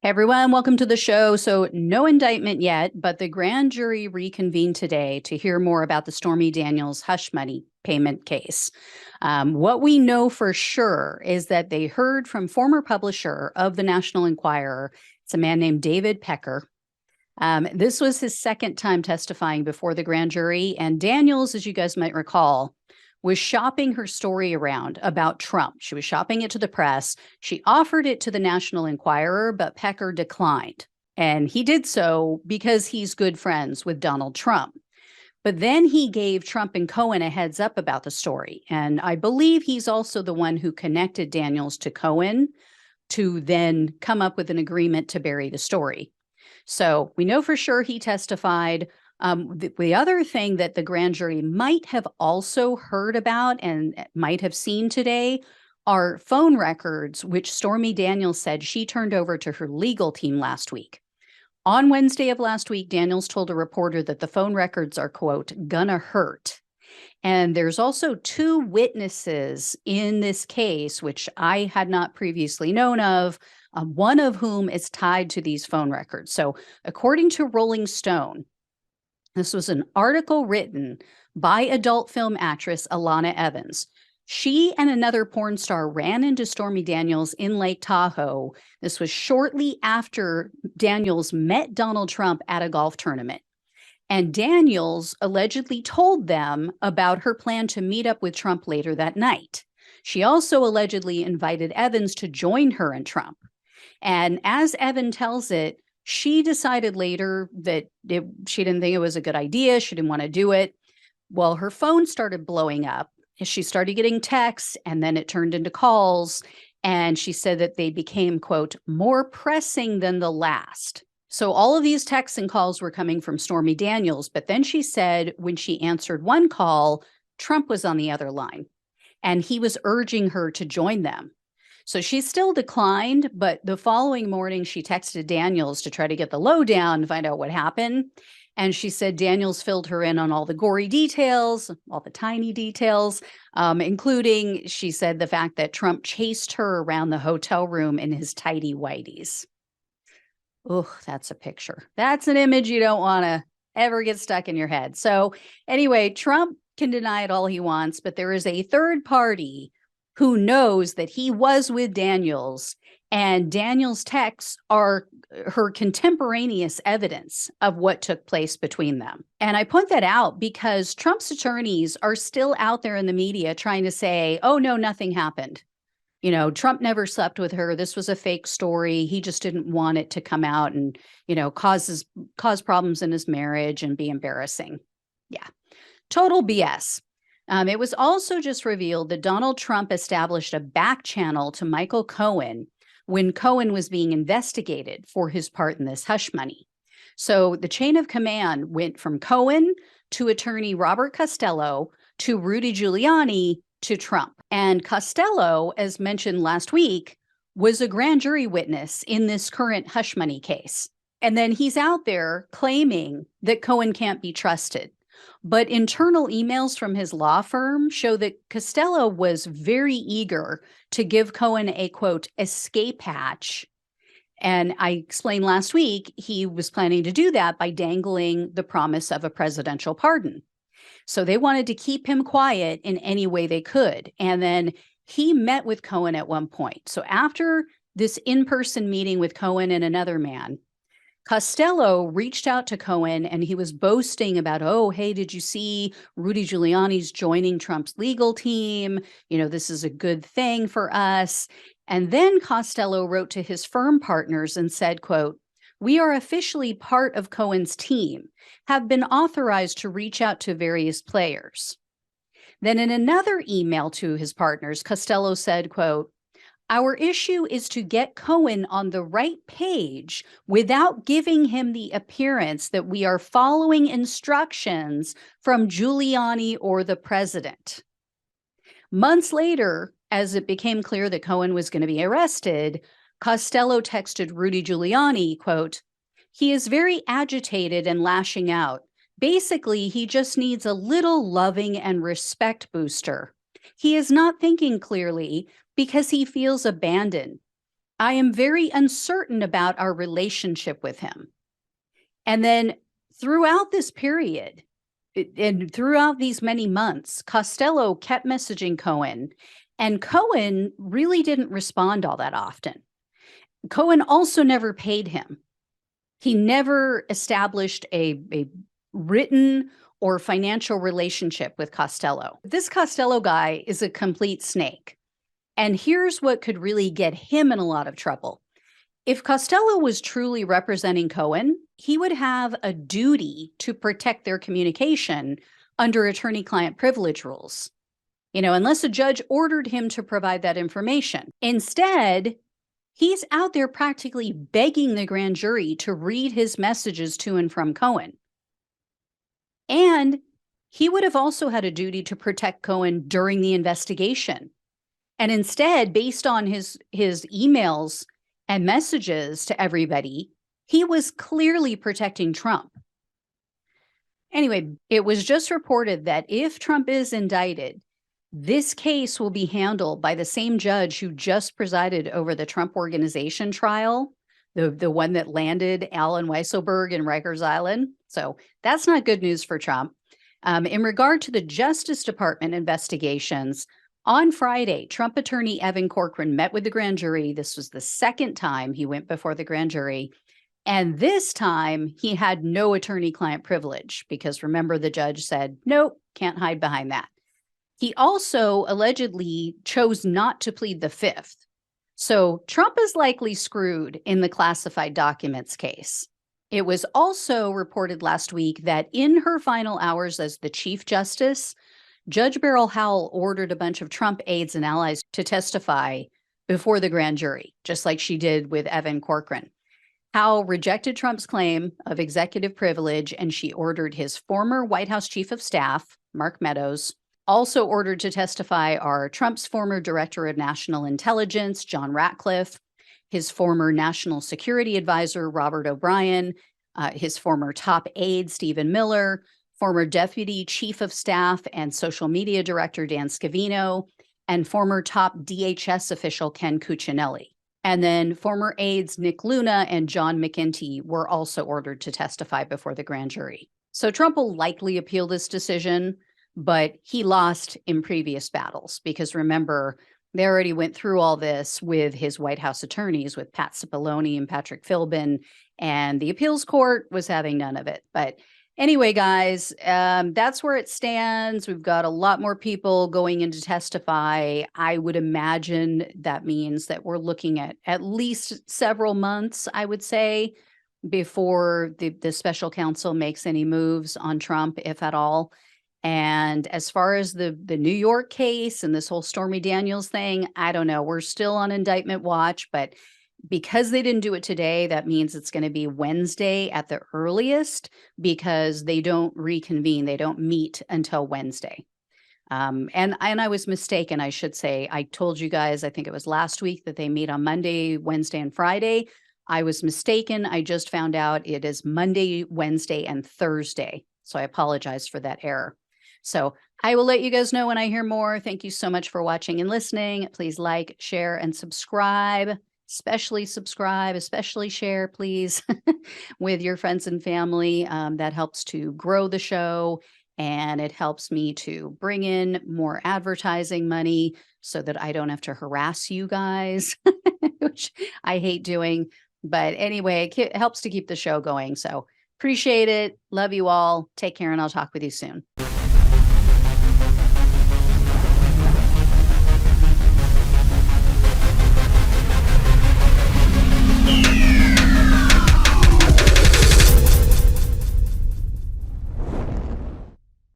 Hey everyone, welcome to the show. So, no indictment yet, but the grand jury reconvened today to hear more about the Stormy Daniels hush money payment case. What we know for sure is that they heard from former publisher of the National Enquirer. It's a man named David Pecker. This was his second time testifying before the grand jury, and Daniels, as you guys might recall, was shopping her story around about Trump. She was shopping it to the press. She offered it to the National Enquirer, but Pecker declined. And he did so because he's good friends with Donald Trump. But then he gave Trump and Cohen a heads up about the story. And I believe he's also the one who connected Daniels to Cohen to then come up with an agreement to bury the story. So we know for sure he testified. The other thing that the grand jury might have also heard about and might have seen today are phone records, which Stormy Daniels said she turned over to her legal team last week. On Wednesday of last week, Daniels told a reporter that the phone records are, quote, gonna hurt. And there's also two witnesses in this case, which I had not previously known of, one of whom is tied to these phone records. So according to Rolling Stone, this was an article written by adult film actress Alana Evans. She and another porn star ran into Stormy Daniels in Lake Tahoe. This was shortly after Daniels met Donald Trump at a golf tournament. And Daniels allegedly told them about her plan to meet up with Trump later that night. She also allegedly invited Evans to join her and Trump. And as Evan tells it, she decided later that she didn't think it was a good idea. She didn't want to do it. Well, her phone started blowing up. She started getting texts, and then it turned into calls. And she said that they became, quote, more pressing than the last. So all of these texts and calls were coming from Stormy Daniels. But then she said when she answered one call, Trump was on the other line, and he was urging her to join them. So she still declined, but the following morning she texted Daniels to try to get the lowdown and find out what happened. And she said Daniels filled her in on all the gory details, all the tiny details, including, she said, the fact that Trump chased her around the hotel room in his tidy whities. Ugh, that's a picture. That's an image you don't want to ever get stuck in your head. So anyway, Trump can deny it all he wants, but there is a third party who knows that he was with Daniels, and Daniels' texts are her contemporaneous evidence of what took place between them. And I point that out because Trump's attorneys are still out there in the media trying to say, oh, no, nothing happened. You know, Trump never slept with her. This was a fake story. He just didn't want it to come out and, cause problems in his marriage and be embarrassing. Yeah, total BS. It was also just revealed that Donald Trump established a back channel to Michael Cohen when Cohen was being investigated for his part in this hush money. So the chain of command went from Cohen to attorney Robert Costello to Rudy Giuliani to Trump. And Costello, as mentioned last week, was a grand jury witness in this current hush money case. And then he's out there claiming that Cohen can't be trusted. But internal emails from his law firm show that Costello was very eager to give Cohen a, quote, escape hatch. And I explained last week, he was planning to do that by dangling the promise of a presidential pardon. So they wanted to keep him quiet in any way they could. And then he met with Cohen at one point. So after this in-person meeting with Cohen and another man, Costello reached out to Cohen and he was boasting about, oh, hey, did you see Rudy Giuliani's joining Trump's legal team? This is a good thing for us. And then Costello wrote to his firm partners and said, quote, we are officially part of Cohen's team, have been authorized to reach out to various players. Then in another email to his partners, Costello said, quote, our issue is to get Cohen on the right page without giving him the appearance that we are following instructions from Giuliani or the president. Months later, as it became clear that Cohen was going to be arrested, Costello texted Rudy Giuliani, quote, he is very agitated and lashing out. Basically, he just needs a little loving and respect booster. He is not thinking clearly because he feels abandoned. I am very uncertain about our relationship with him. And then throughout this period, and throughout these many months, Costello kept messaging Cohen, and Cohen really didn't respond all that often. Cohen also never paid him. He never established a written or financial relationship with Costello. This Costello guy is a complete snake. And here's what could really get him in a lot of trouble. If Costello was truly representing Cohen, he would have a duty to protect their communication under attorney-client privilege rules, unless a judge ordered him to provide that information. Instead, he's out there practically begging the grand jury to read his messages to and from Cohen. And he would have also had a duty to protect Cohen during the investigation. And instead, based on his emails and messages to everybody, he was clearly protecting Trump. Anyway, it was just reported that if Trump is indicted, this case will be handled by the same judge who just presided over the Trump Organization trial, the one that landed Alan Weisselberg in Rikers Island. So that's not good news for Trump. In regard to the Justice Department investigations, on Friday, Trump attorney Evan Corcoran met with the grand jury. This was the second time he went before the grand jury. And this time he had no attorney-client privilege because remember, the judge said, nope, can't hide behind that. He also allegedly chose not to plead the fifth. So Trump is likely screwed in the classified documents case. It was also reported last week that in her final hours as the Chief Justice, Judge Beryl Howell ordered a bunch of Trump aides and allies to testify before the grand jury, just like she did with Evan Corcoran. Howell rejected Trump's claim of executive privilege, and she ordered his former White House Chief of Staff, Mark Meadows. Also ordered to testify are Trump's former Director of National Intelligence, John Ratcliffe, his former National Security Advisor, Robert O'Brien, his former top aide, Stephen Miller, former Deputy Chief of Staff and Social Media Director, Dan Scavino, and former top DHS official, Ken Cuccinelli. And then former aides Nick Luna and John McEntee were also ordered to testify before the grand jury. So Trump will likely appeal this decision, but he lost in previous battles because remember, they already went through all this with his White House attorneys, with Pat Cipollone and Patrick Philbin, and the appeals court was having none of it. But anyway, guys, that's where it stands. We've got a lot more people going in to testify. I would imagine that means that we're looking at least several months, I would say, before the special counsel makes any moves on Trump, if at all. And as far as the New York case and this whole Stormy Daniels thing, I don't know. We're still on indictment watch, but because they didn't do it today, that means it's going to be Wednesday at the earliest because they don't reconvene. They don't meet until Wednesday. And I was mistaken, I should say. I told you guys, I think it was last week, that they meet on Monday, Wednesday, and Friday. I was mistaken. I just found out it is Monday, Wednesday, and Thursday. So I apologize for that error. So I will let you guys know when I hear more. Thank you so much for watching and listening. Please like, share, and subscribe. Especially subscribe, especially share, please, with your friends and family. That helps to grow the show, and it helps me to bring in more advertising money so that I don't have to harass you guys, which I hate doing. But anyway, it helps to keep the show going. So appreciate it. Love you all. Take care, and I'll talk with you soon.